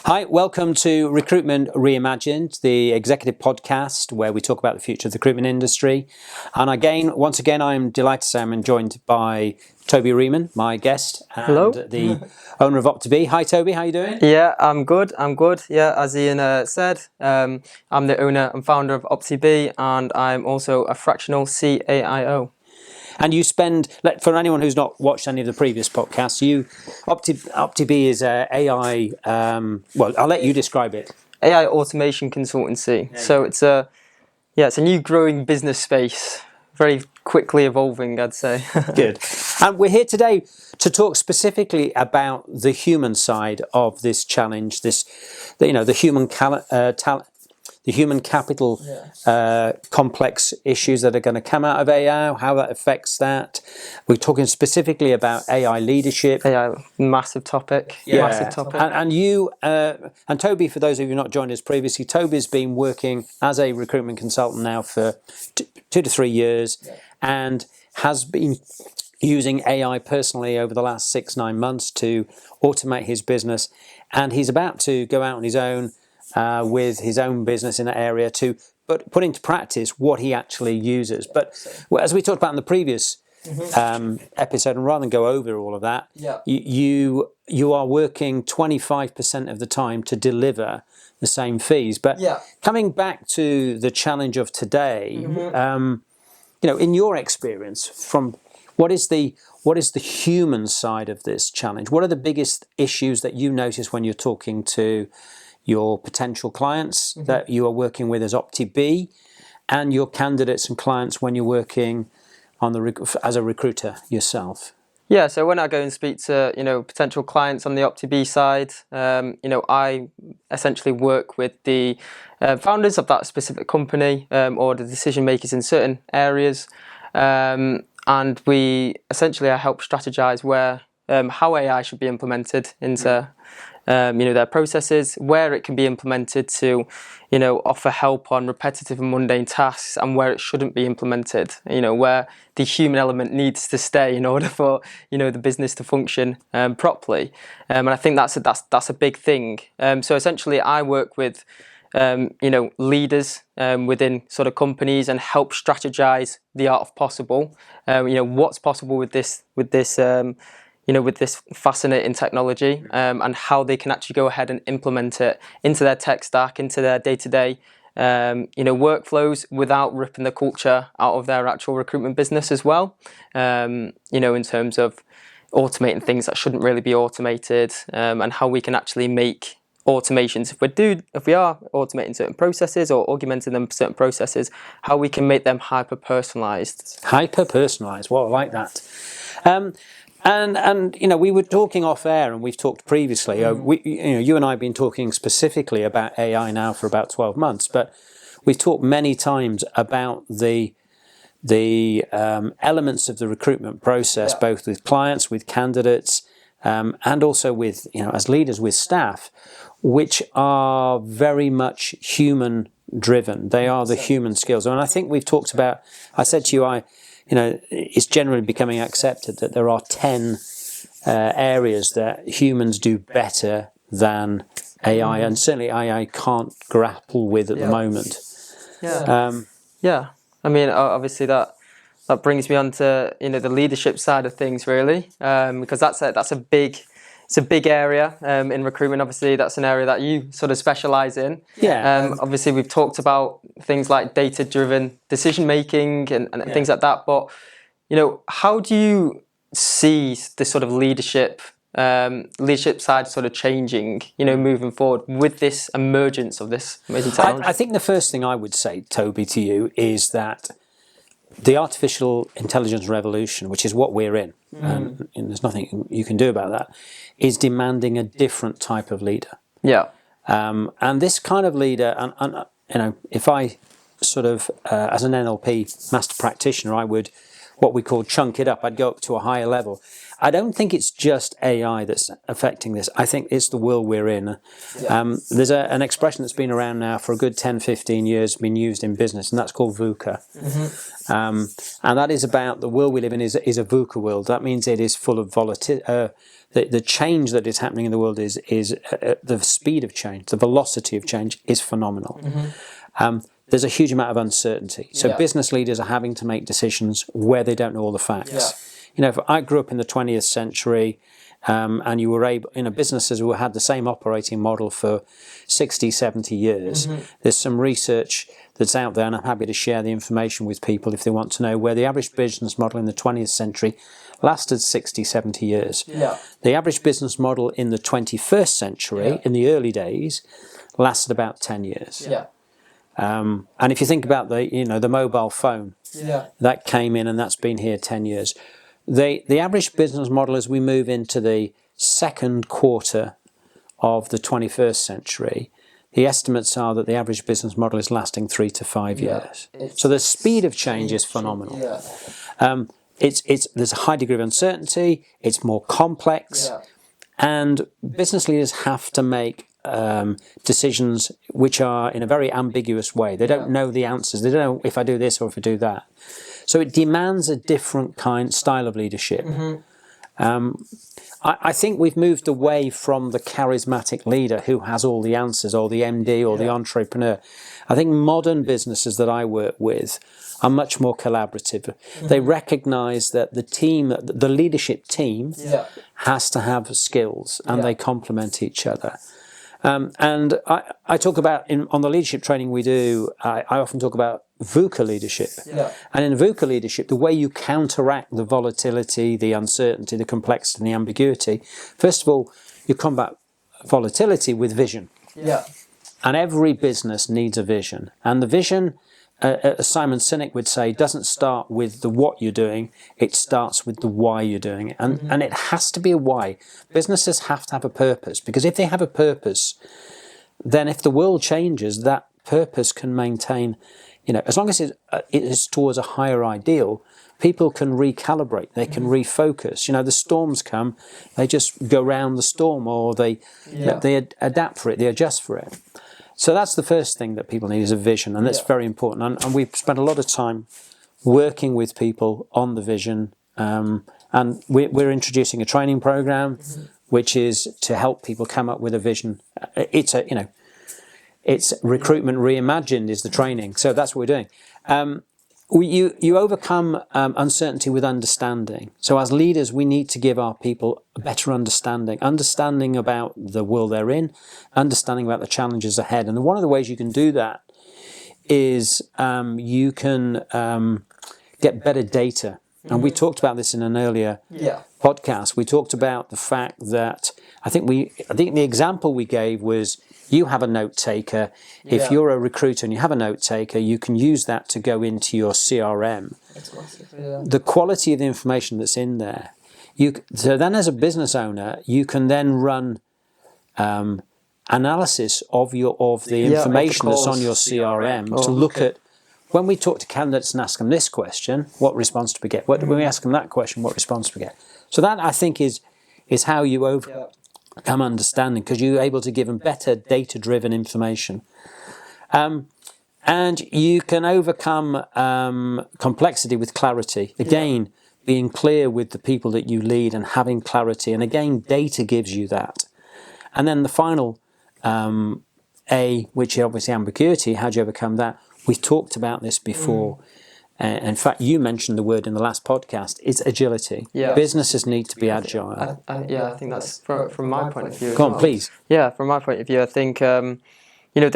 Hi, welcome to Recruitment Reimagined, the executive podcast where we talk about the future of the recruitment industry. And once again, I'm delighted to say I'm joined by Toby Remond, my guest, and Hello. the owner of Op2B. Hi, Toby, how are you doing? Yeah, I'm good. Yeah, as Ian said, I'm the owner and founder of Op2B, and I'm also a fractional CAIO. And you spend, for anyone who's not watched any of the previous podcasts, Op2B is AI, well, I'll let you describe it. AI automation consultancy. So it's a new growing business space, very quickly evolving, I'd say. Good. And we're here today to talk specifically about the human side of this challenge, the human capital complex issues that are going to come out of AI, how that affects that. We're talking specifically about AI leadership. AI, massive topic. Yeah. Massive topic. And you, and Toby, for those of you who not joined us previously, Toby's been working as a recruitment consultant now for 2 to 3 years, and has been using AI personally over the last 6-9 months to automate his business. And he's about to go out on his own with his own business in that area to put into practice what he actually uses. But as we talked about in the previous episode, and rather than go over all of that, you are working 25% of the time to deliver the same fees. But coming back to the challenge of today, in your experience, from what is the human side of this challenge? What are the biggest issues that you notice when you're talking to your potential clients that you are working with as Op2B, and your candidates and clients when you're working as a recruiter yourself? Yeah, so when I go and speak to potential clients on the Op2B side, I essentially work with the founders of that specific company or the decision makers in certain areas, and I help strategize how AI should be implemented into their processes, where it can be implemented to offer help on repetitive and mundane tasks, and where it shouldn't be implemented, where the human element needs to stay in order for the business to function properly. And I think that's a big thing. So essentially I work with leaders within sort of companies and help strategize the art of possible. What's possible with this fascinating technology, and how they can actually go ahead and implement it into their tech stack, into their day-to-day workflows, without ripping the culture out of their actual recruitment business as well. In terms of automating things that shouldn't really be automated, and how we can actually make automations, if we are automating certain processes or augmenting them certain processes, how we can make them hyper-personalized. Hyper-personalized, well, I like that. And we were talking off air, and we've talked previously. You and I have been talking specifically about AI now for about 12 months, but we've talked many times about the elements of the recruitment process, both with clients, with candidates, and also with as leaders with staff, which are very much human driven. They are the human skills, and I think we've talked about. I said to you, it's generally becoming accepted that there are 10 areas that humans do better than AI, and certainly AI can't grapple with at the moment. I mean, obviously that brings me on to the leadership side of things, really, because that's a big area in recruitment. Obviously, that's an area that you sort of specialize in. Obviously, we've talked about things like data-driven decision-making and things like that. But, how do you see the sort of leadership side sort of changing, moving forward with this emergence of this amazing technology? I think the first thing I would say, Toby, to you is that the artificial intelligence revolution, which is what we're in, and there's nothing you can do about that, is demanding a different type of leader. And this kind of leader, and if I sort of, as an NLP master practitioner, I would what we call chunk it up. I'd go up to a higher level. I don't think it's just AI that's affecting this. I think it's the world we're in. There's an expression that's been around now for a good 10, 15 years, been used in business, and that's called VUCA. And that is about the world we live in is a VUCA world. That means it is full of volatility. The change that is happening in the world is the speed of change, the velocity of change is phenomenal. There's a huge amount of uncertainty. So business leaders are having to make decisions where they don't know all the facts. You know, if I grew up in the 20th century and you were able, businesses who had the same operating model for 60, 70 years, there's some research that's out there, and I'm happy to share the information with people if they want to know, where the average business model in the 20th century lasted 60, 70 years. The average business model in the 21st century, in the early days, lasted about 10 years. And if you think about the mobile phone, that came in and that's been here 10 years. The average business model as we move into the second quarter of the 21st century, the estimates are that the average business model is lasting 3 to 5 years. So the speed of change is phenomenal. There's a high degree of uncertainty, it's more complex, and business leaders have to make decisions which are in a very ambiguous way. They don't know the answers. They don't know if I do this or if I do that. So it demands a different style of leadership. I think we've moved away from the charismatic leader who has all the answers, or the MD or the entrepreneur. I think modern businesses that I work with are much more collaborative. They recognise that the leadership team has to have skills, and they complement each other. And I talk about, on the leadership training we do, I often talk about VUCA leadership. And in VUCA leadership, the way you counteract the volatility, the uncertainty, the complexity, and the ambiguity, first of all, you combat volatility with vision. And every business needs a vision. And the vision, as Simon Sinek would say, doesn't start with the what you're doing, it starts with the why you're doing it. And it has to be a why. Businesses have to have a purpose, because if they have a purpose, then if the world changes, that purpose can maintain, as long as it is towards a higher ideal, people can recalibrate, they can refocus. The storms come, they just go round the storm, or they adapt for it, they adjust for it. So that's the first thing that people need, is a vision, and that's very important. And we've spent a lot of time working with people on the vision, and we're introducing a training program, which is to help people come up with a vision. It's Recruitment Reimagined is the training, so that's what we're doing. You overcome uncertainty with understanding. So as leaders, we need to give our people a better understanding about the world they're in, understanding about the challenges ahead. And one of the ways you can do that is you can get better data. And we talked about this in an earlier podcast. We talked about the fact that I think the example we gave was, you have a note taker. If you're a recruiter and you have a note taker, you can use that to go into your CRM. The quality of the information that's in there. So then, as a business owner, you can then run analysis of the information that's on your CRM to look at. When we talk to candidates and ask them this question, what response do we get? When we ask them that question, what response do we get? So that, I think, is how you overcome understanding, because you're able to give them better data-driven information. And you can overcome complexity with clarity. Again, being clear with the people that you lead and having clarity. And again, data gives you that. And then the final A, which is obviously ambiguity, how do you overcome that? We've talked about this before. In fact, you mentioned the word in the last podcast. It's agility. Businesses need to be agile. I think that's from my point of view. Go on, please. Yeah, from my point of view, I think the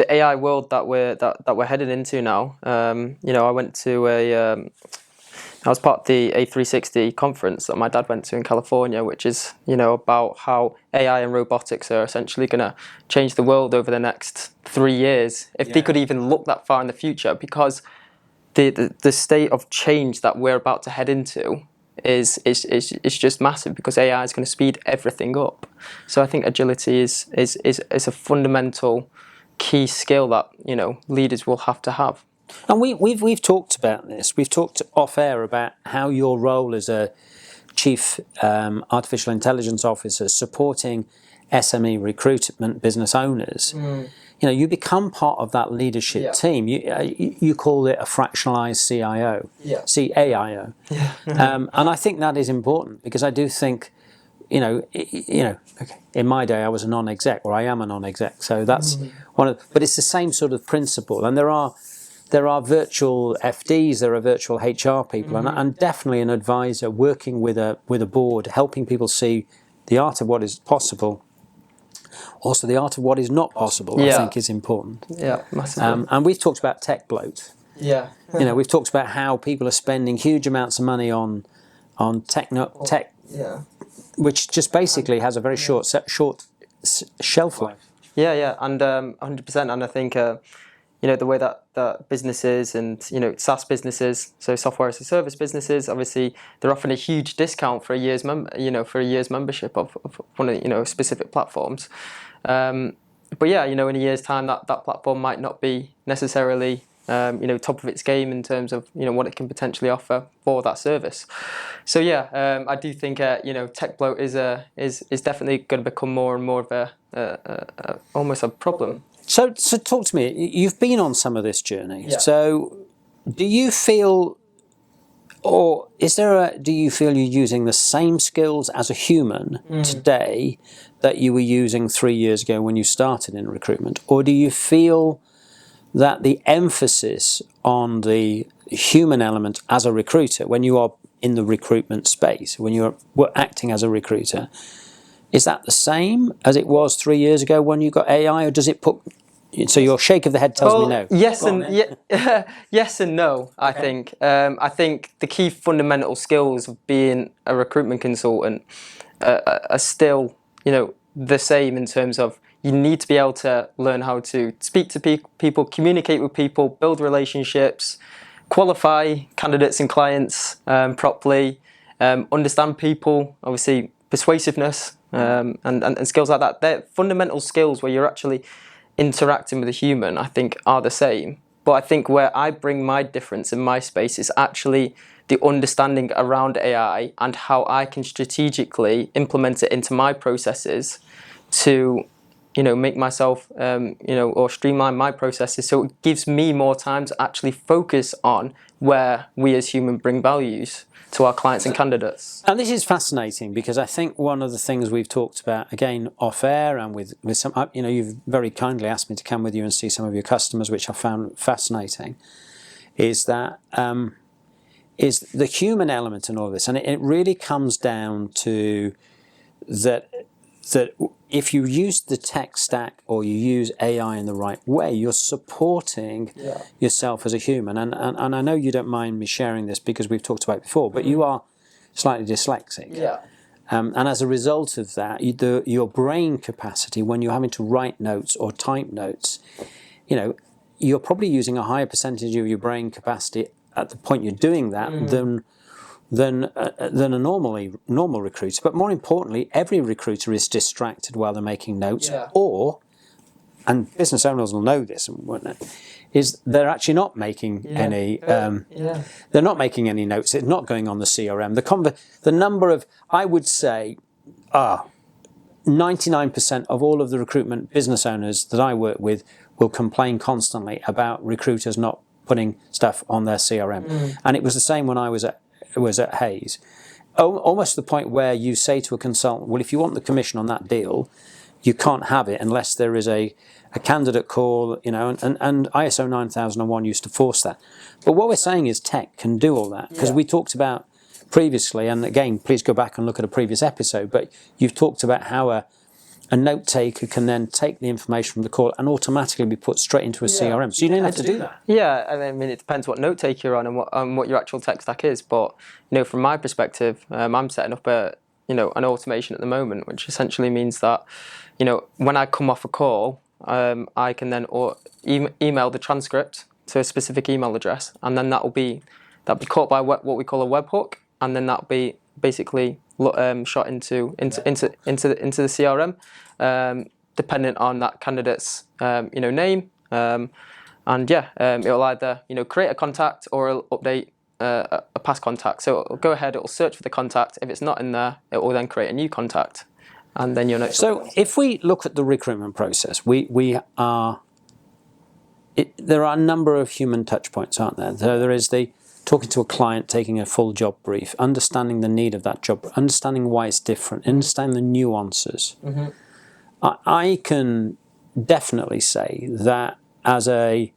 AI world that we're headed into now. I went to I was part of the A360 conference that my dad went to in California, which is about how AI and robotics are essentially going to change the world over the next 3 years, if they could even look that far in the future, because the state of change that we're about to head into is just massive, because AI is going to speed everything up. So I think agility is a fundamental key skill that leaders will have to have. And we've talked about this. We've talked off air about how your role as a chief artificial intelligence officer supporting SME recruitment business owners. You know, you become part of that leadership team. You call it a fractionalized CIO, CAIO, and I think that is important because I do think, okay, in my day I was a non-exec, or I am a non-exec, so that's one of. But it's the same sort of principle, and there are virtual FDs, there are virtual HR people, and definitely an advisor working with a board, helping people see the art of what is possible. Also, the art of what is not possible, I think, is important. Yeah, massively. And we've talked about tech bloat. Yeah. We've talked about how people are spending huge amounts of money on tech, which just basically has a very short shelf life. Yeah, and 100%. And I think the way that businesses and SaaS businesses, so software as a service businesses, obviously they're offering a huge discount for a year's membership of one of specific platforms. But yeah, in a year's time, that platform might not be necessarily top of its game in terms of what it can potentially offer for that service. So yeah, I do think tech bloat is definitely going to become more and more of a almost a problem. So talk to me. You've been on some of this journey. Yeah. So do you feel, or do you feel you're using the same skills as a human today that you were using 3 years ago when you started in recruitment? Or do you feel that the emphasis on the human element as a recruiter, when you are in the recruitment space, when you're acting as a recruiter, is that the same as it was 3 years ago when you got AI, or does it put? So your shake of the head tells me no. Yes and no. I think. I think the key fundamental skills of being a recruitment consultant are still, the same in terms of you need to be able to learn how to speak to people, communicate with people, build relationships, qualify candidates and clients properly, understand people, obviously persuasiveness and skills like that. They're fundamental skills where you're actually interacting with a human, I think, are the same. But I think where I bring my difference in my space is actually the understanding around AI and how I can strategically implement it into my processes to make myself, or streamline my processes so it gives me more time to actually focus on where we as humans bring values to our clients and candidates. And this is fascinating because I think one of the things we've talked about, again, off air and with some, you've very kindly asked me to come with you and see some of your customers, which I found fascinating, is that is the human element in all of this. And it really comes down to that if you use the tech stack or you use AI in the right way, you're supporting yourself as a human. And I know you don't mind me sharing this because we've talked about it before, but you are slightly dyslexic. Yeah. And as a result of that, your brain capacity, when you're having to write notes or type notes, you're probably using a higher percentage of your brain capacity at the point you're doing that than a normal recruiter. But more importantly, every recruiter is distracted while they're making notes, and business owners will know this, is they're actually not making any. They're not making any notes. It's not going on the CRM. The number of, I would say, 99% of all of the recruitment business owners that I work with will complain constantly about recruiters not putting stuff on their CRM. And it was the same when I was at Hayes. Almost to the point where you say to a consultant, well, if you want the commission on that deal, you can't have it unless there is a candidate call, and ISO 9001 used to force that. But what we're saying is tech can do all that, because we talked about previously, and again, please go back and look at a previous episode, but you've talked about how a note taker can then take the information from the call and automatically be put straight into a CRM. So you don't have to do that. Yeah, I mean, it depends what note taker you're on and what your actual tech stack is. But from my perspective, I'm setting up an automation at the moment, which essentially means that when I come off a call, I can then email the transcript to a specific email address, and then that'll be caught by what we call a webhook, and then that'll be basically shot into the CRM, dependent on that candidate's name, And it'll either create a contact or it'll update a past contact. So it'll go ahead, it'll search for the contact. If it's not in there, it will then create a new contact, and then you'll know. So if we look at the recruitment process, there are a number of human touch points, aren't there? There is the talking to a client, taking a full job brief, understanding the need of that job, understanding why it's different, understanding the nuances. Mm-hmm. I can definitely say that as a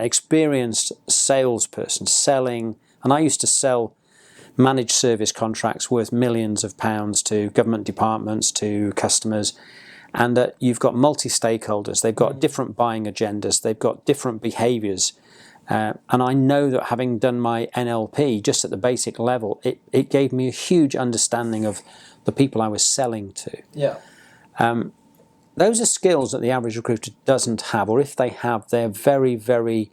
experienced salesperson selling, and I used to sell managed service contracts worth millions of pounds to government departments, to customers, and that you've got multi-stakeholders, they've got different buying agendas, they've got different behaviours, and I know that having done my NLP just at the basic level, it gave me a huge understanding of the people I was selling to. Yeah. Those are skills that the average recruiter doesn't have, or if they have, they're very, very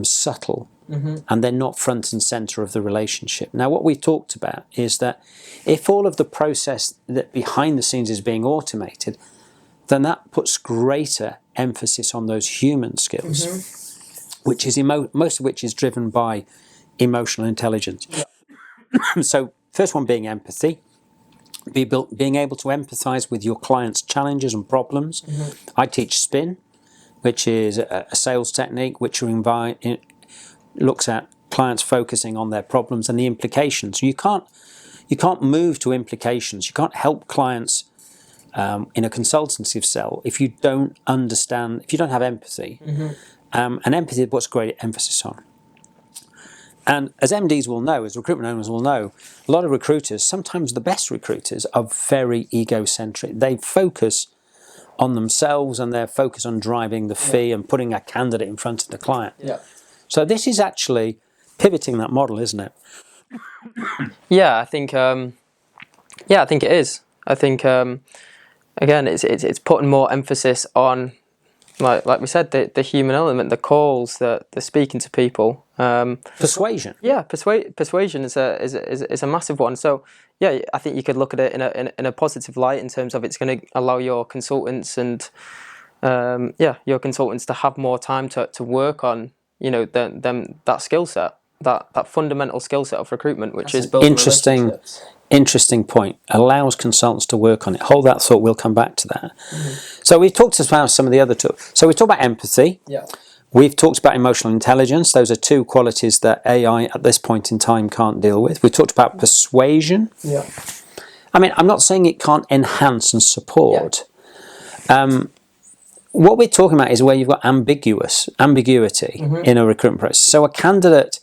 subtle, and they're not front and centre of the relationship. Now, what we talked about is that if all of the process that behind the scenes is being automated, then that puts greater emphasis on those human skills, which is most of which is driven by emotional intelligence. Yeah. So, first one being empathy. Being able to empathise with your client's challenges and problems. I teach SPIN, which is a sales technique which looks at clients focusing on their problems and the implications. You can't move to implications. You can't help clients in a consultancy sell if you don't understand, if you don't have empathy. And empathy is what's great emphasis on. And as MDs will know, as recruitment owners will know, a lot of recruiters, sometimes the best recruiters, are very egocentric. They focus on themselves and they're focused on driving the fee and putting a candidate in front of the client. Yeah. So this is actually pivoting that model, isn't it? Yeah, I think it is. I think again, it's putting more emphasis on, like we said, the human element, the calls, the speaking to people. Persuasion. Yeah, persuasion is a massive one. So yeah, I think you could look at it in a positive light in terms of it's going to allow your consultants and your consultants to have more time to work on that skill set, that fundamental skill set of recruitment, which is building relationships. Interesting point. Allows consultants to work on it. Hold that thought. We'll come back to that. So we've talked about some of the other tools. So we talked about empathy. Yeah. We've talked about emotional intelligence. Those are two qualities that AI at this point in time can't deal with. We talked about persuasion. Yeah. I mean, I'm not saying it can't enhance and support. Yeah. What we're talking about is where you've got ambiguity in a recruitment process. So a candidate,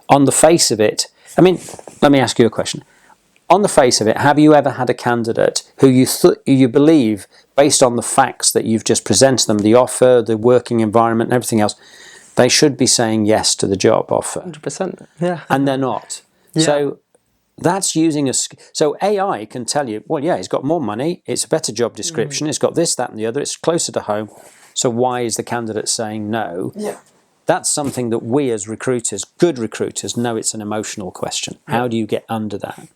on the face of it, I mean, let me ask you a question. On the face of it, have you ever had a candidate who you believe, based on the facts that you've just presented them, the offer, the working environment and everything else, they should be saying yes to the job offer? 100%. Yeah. And they're not. Yeah. So that's using so AI can tell you, well, yeah, he's got more money, it's a better job description, it's got this, that and the other, it's closer to home. So why is the candidate saying no? Yeah. That's something that we as recruiters, good recruiters, know it's an emotional question. How do you get under that?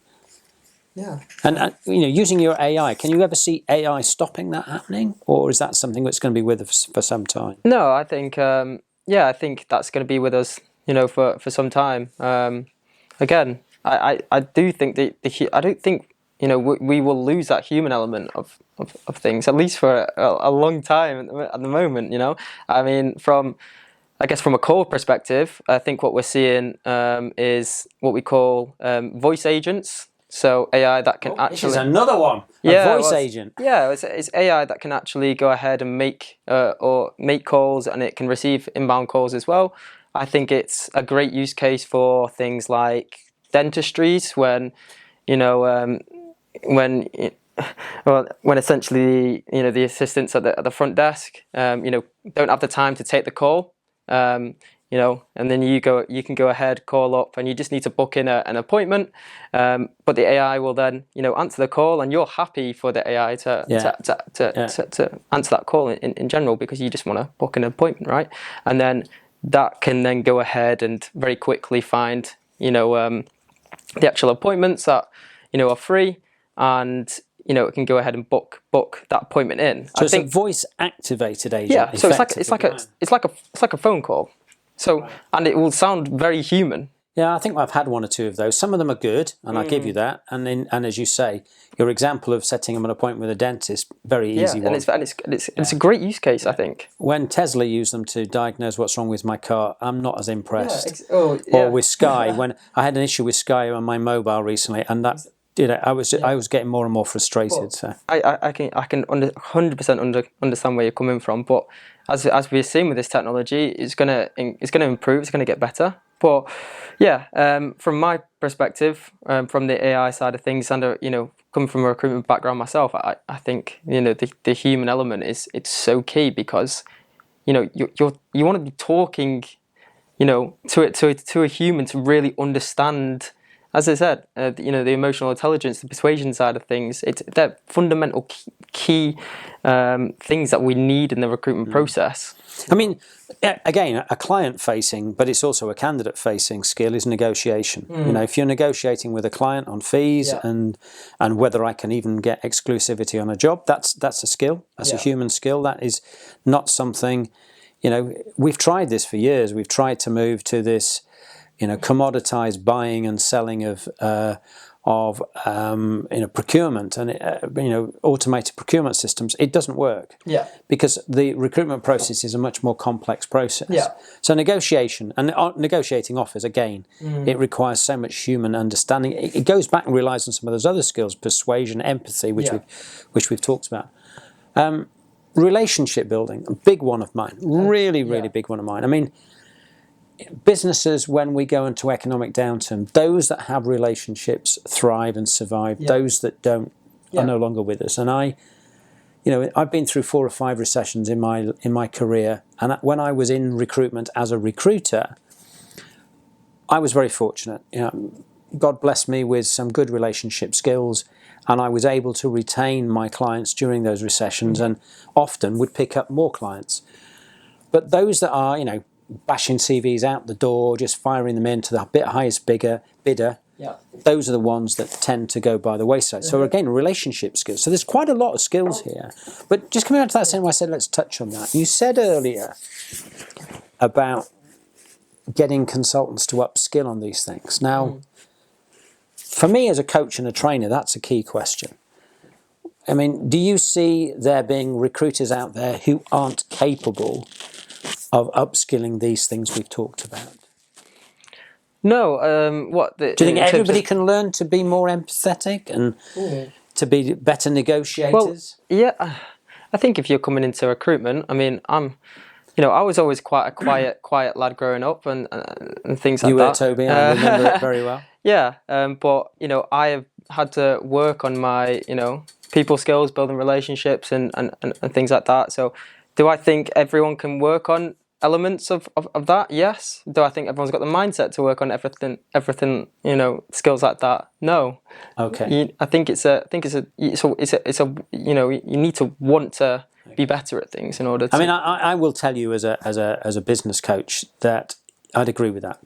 Yeah. And using your AI, can you ever see AI stopping that happening, or is that something that's going to be with us for some time? No, I think I think that's going to be with us, for some time. Again, I do think I don't think we will lose that human element of things, at least for a long time at the moment. I mean, from a call perspective, I think what we're seeing is what we call voice agents. So AI that can actually... This is another one, a voice agent. Yeah, it's AI that can actually go ahead and make calls, and it can receive inbound calls as well. I think it's a great use case for things like dentistries when essentially the assistants at the front desk don't have the time to take the call. And then you can go ahead, call up, and you just need to book in an appointment. But the AI will then, answer the call, and you're happy for the AI to answer that call in general, because you just want to book an appointment, right? And then that can then go ahead and very quickly find, the actual appointments that, are free, and it can go ahead and book that appointment in. So it's a voice activated agent. Yeah, so it's like a phone call. So and it will sound very human. Yeah, I think I've had one or two of those. Some of them are good, and I give you that. And as you say, your example of setting them an appointment with a dentist, very easy one. And it's a great use case, I think. When Tesla used them to diagnose what's wrong with my car, I'm not as impressed. Or with Sky, when I had an issue with Sky on my mobile recently, and that I was getting more and more frustrated. Well, so I can 100% understand where you're coming from, but as we're seeing with this technology, it's gonna improve. It's gonna get better. But yeah, from my perspective, from the AI side of things, and coming from a recruitment background myself, I think the human element it's so key, because you want to be talking to a human to really understand. As I said, the emotional intelligence, the persuasion side of things, they're fundamental key things that we need in the recruitment process. I mean, again, a client-facing, but it's also a candidate-facing skill is negotiation. If you're negotiating with a client on fees and whether I can even get exclusivity on a job, that's a skill. That's a human skill. That is not something. We've tried this for years. We've tried to move to this. Commoditized buying and selling of procurement and automated procurement systems. It doesn't work. Yeah. Because the recruitment process is a much more complex process. Yeah. So negotiation and negotiating offers, again, it requires so much human understanding. It goes back and relies on some of those other skills: persuasion, empathy, which we've talked about. Relationship building, a big one of mine. Really big one of mine. I mean, businesses, when we go into economic downturn, those that have relationships thrive and survive. Those that don't are no longer with us. And I've been through 4 or 5 recessions in my career. And when I was in recruitment as a recruiter, I was very fortunate. God blessed me with some good relationship skills, and I was able to retain my clients during those recessions, and often would pick up more clients. But those that are, bashing CVs out the door, just firing them into the highest bidder, those are the ones that tend to go by the wayside. So again, relationship skills. So there's quite a lot of skills here. But just coming back to that same, I said, let's touch on that. You said earlier about getting consultants to upskill on these things. Now, for me as a coach and a trainer, that's a key question. I mean, do you see there being recruiters out there who aren't capable of upskilling these things we've talked about? No. Do you think everybody can learn to be more empathetic and to be better negotiators? Well, yeah. I think if you're coming into recruitment, I mean, I was always quite a quiet lad growing up and things like that. You were, Toby. I remember it very well. Yeah. But I have had to work on my people skills, building relationships, and things like that. So, do I think everyone can work on elements of that? Yes. Do I think everyone's got the mindset to work on everything, skills like that? No. Okay. I think you need to want to be better at things in order to. I mean, I will tell you as a business coach that I'd agree with that.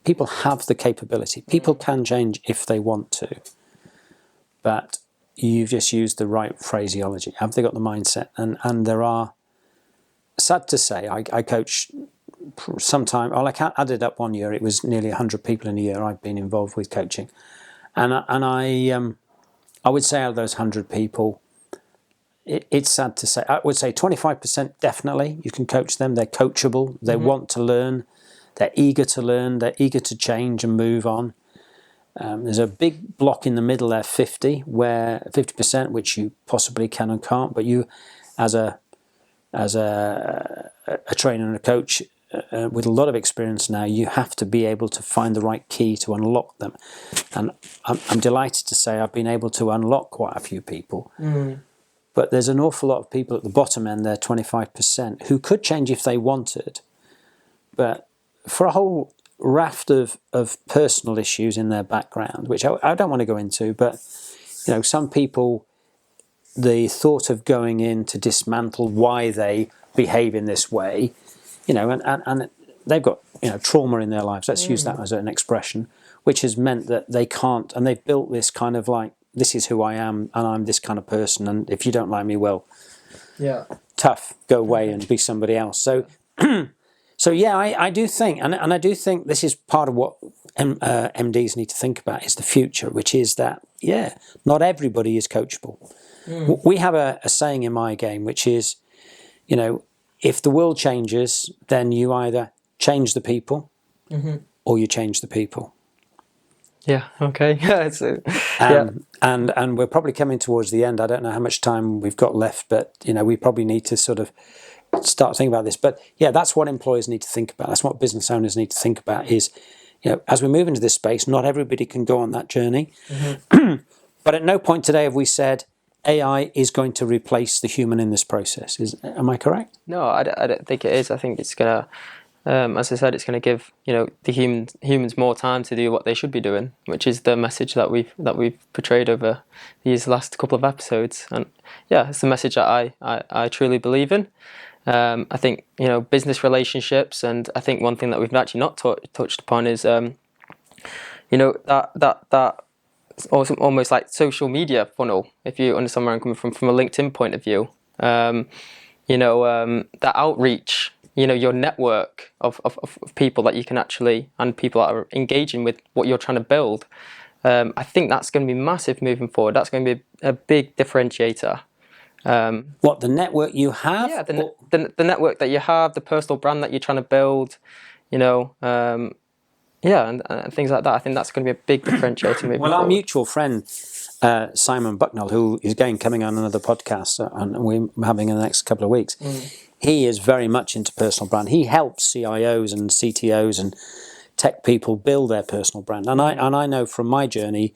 People have the capability. People can change if they want to. But you've just used the right phraseology. Have they got the mindset? And there are. Sad to say, I coach sometime. Well, I added up one year. It was nearly 100 people in a year I've been involved with coaching, and I would say out of those 100 people, it's sad to say. I would say 25% definitely you can coach them. They're coachable. They want to learn. They're eager to learn. They're eager to change and move on. There's a big block in the middle there, 50%, which you possibly can and can't. But you, as a trainer and a coach with a lot of experience now, you have to be able to find the right key to unlock them. And I'm delighted to say I've been able to unlock quite a few people. But there's an awful lot of people at the bottom end there, 25%, who could change if they wanted. But for a whole raft of personal issues in their background, which I don't want to go into, but some people, the thought of going in to dismantle why they behave in this way, and they've got trauma in their lives. Let's use that as an expression, which has meant that they can't, and they've built this kind of like this is who I am, and I'm this kind of person, and if you don't like me, well, Yeah. tough, go away and be somebody else. So, so yeah, I do think, and I do think this is part of what MDs need to think about is the future, which is that, yeah, not everybody is coachable. We have a saying in my game, which is, you know, if the world changes, then you either change the people or you change the people. Yeah. Okay. And we're probably coming towards the end. I don't know how much time we've got left, but you know, we probably need to sort of start thinking about this. But yeah, that's what employers need to think about. That's what business owners need to think about is, you know, as we move into this space, not everybody can go on that journey. But at no point today have we said AI is going to replace the human in this process. Am I correct? No, I don't think it is. I think it's gonna, as I said, it's gonna give, you know, the humans more time to do what they should be doing, which is the message that we've portrayed over these last couple of episodes. And yeah, it's the message that I truly believe in. I think, you know, business relationships, and I think one thing that we've actually not touched upon is, you know, that almost like social media funnel, if you understand where I'm coming from a LinkedIn point of view. You know, that outreach, you know, your network of people that you can actually, and people that are engaging with what you're trying to build. I think that's going to be massive moving forward. That's going to be a big differentiator. What, the network you have? Yeah, the network that you have, the personal brand that you're trying to build, you know, yeah, and things like that. I think that's going to be a big differentiator moving forward. Our mutual friend, Simon Bucknell, who is coming on another podcast, and we're having in the next couple of weeks, he is very much into personal brand. He helps CIOs and CTOs and tech people build their personal brand. And I know from my journey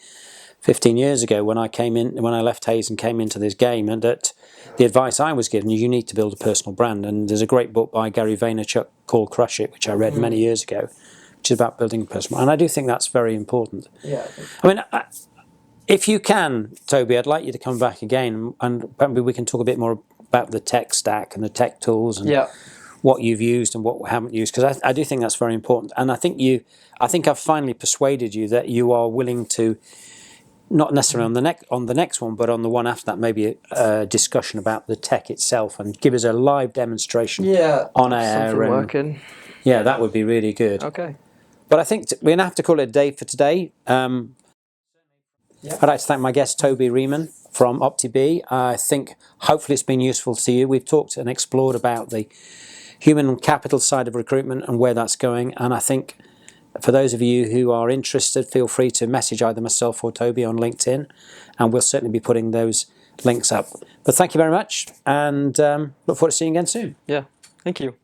15 years ago when I left Hayes and came into this game, and that the advice I was given, you need to build a personal brand. And there's a great book by Gary Vaynerchuk called Crush It, which I read many years ago, which is about building a personal brand. And I do think that's very important. Yeah. I mean, if you can, Toby, I'd like you to come back again, and maybe we can talk a bit more about the tech stack and the tech tools and what you've used and what we haven't used, because I do think that's very important. And I think I've finally persuaded you that you are willing to, not necessarily on the next one, but on the one after that, maybe a discussion about the tech itself and give us a live demonstration on air. And, working. Yeah, that would be really good. Okay. But I think we're going to have to call it a day for today. I'd like to thank my guest, Toby Remond from OptiB. I think hopefully it's been useful to you. We've talked and explored about the human capital side of recruitment and where that's going. And I think for those of you who are interested, feel free to message either myself or Toby on LinkedIn, and we'll certainly be putting those links up. But thank you very much, and look forward to seeing you again soon. Yeah, thank you.